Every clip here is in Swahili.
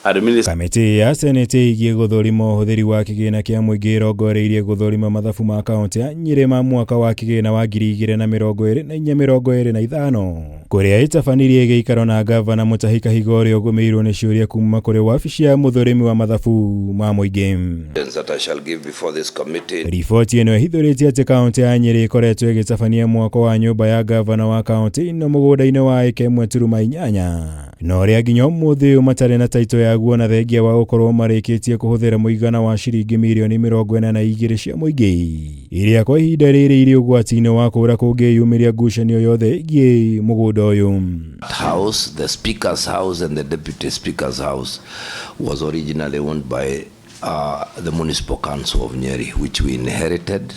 Kamiti ya Senate igiye guthurima uhuthiri wa kigina kia muingi irongoreirie guthurima mathabu ma kaunti ya Nyeri ma mwaka wa kigina wa 2024-2025 kuria itabanirie giikaro na gavana MUTAHI KAHIGA uria ugumiirwo ni ciuria kuma kuri wabici ya muthurimi wa mathabu ma muingi. Riboti ino ihithuritie ati kaunti ya Nyeri ikoretwo igitabania mwako wa nyumba ya gavana wa kaunti ino mugunda-ini wa eka 1.8 no uria nginya umuthi matari na taitu ya gwona thengia wa gukorwo marikitie kuhuthira muigana wa ciringi milioni 42 cia muingi iria kwa ihinda riri iri ugwati-ini wa kura kungiyumiria ngucanio yothe igie mugunda uyu. House, the Speaker's House and the Deputy Speaker's House was originally owned by the Municipal Council of Nyeri, which we inherited,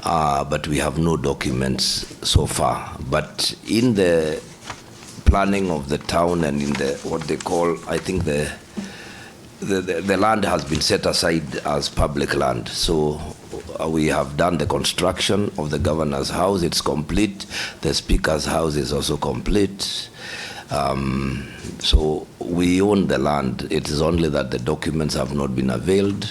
but we have no documents so far. But in the planning of the town and in the what they call, I think the land has been set aside as public land. So we have done the construction of the governor's house. It's complete. The speaker's house is also complete. So we own the land. It is only that the documents have not been availed,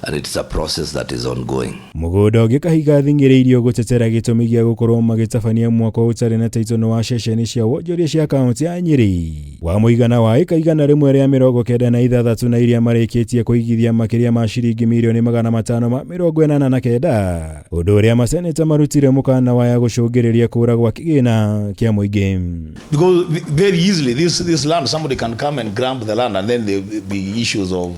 and it's a process that is ongoing. Mugunda ugi KAHIGA thing'iriirio gutetera gitumi gia gukorwo magitabania mwako utari na taito wa ceceni cia wonjoria cia kaunti ya Nyeri wa muigana wa eka 196 na iria marikitie kuigithia makiria ma ciringi milioni 589 undu uria maseneta marutire mukana wa ya gucungiriria kura gwa kigina kia muingi. Because very easily this land, somebody can come and grab the land, and then there will be issues of,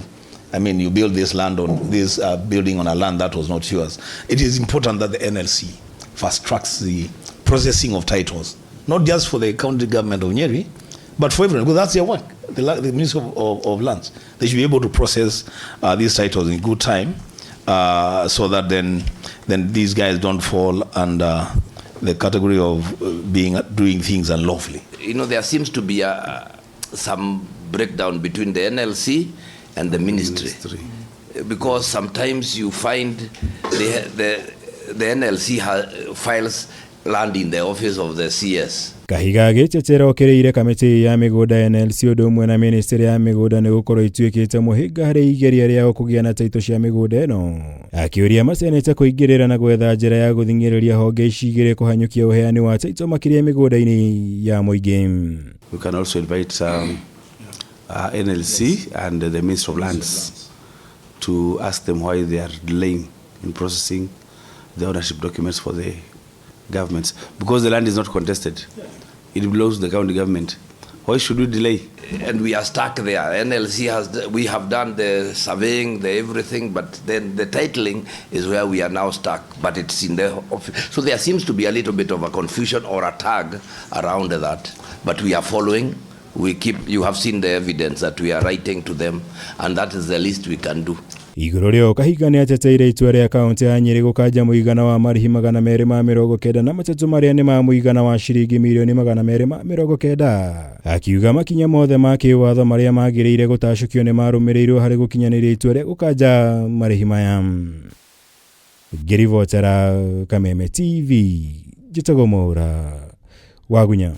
I mean, you build this land on this building on a land that was not yours. It is important that the NLC fast tracks the processing of titles, not just for the county government of Nyeri, but for everyone, because that's their work. The Ministry of Lands, they should be able to process these titles in good time, so that then these guys don't fall under the category of doing things unlawfully. You know, there seems to be some breakdown between the NLC and the ministry. Because sometimes you find the NLC files land in the office of the CS. KAHIGA agitetera okereire kamiti ya migunda NLC undu umwe na ministry ya migunda ni gukorwo ituikite muhinga hari igeria ria kugia na taito cia migunda ino, akiuria maseneta kuingirira na gwetha njira ya guthingiriria honge icigire kuhanyukia uheani wa taito makiria migunda-ini ya muingi. We can also invite NLC and the Ministry of Lands to ask them why they are delaying in processing the ownership documents for the governments, because the land is not contested. It belongs to the county government. Why should we delay? And we are stuck there. NLC we have done the surveying, the everything, but then the titling is where we are now stuck, but it's in the office. So there seems to be a little bit of a confusion or a tag around that, but we are following. You have seen the evidence that we are writing to them, and that is the least we can do. Iguru rio KAHIGA ni ateteire itua ria kaunti ya Nyeri gukanja muigana wa marihi 290 na matatu maria ni ma muigana wa ciringi milioni 290, akiuga makinya mothe ma kiwatho maria magiriire gutacukio ni marumirirwo hari gukinyaniria itua ria gukanja marihi maya. Ngirivotera Kameme TV, Jitagomora Wagunya.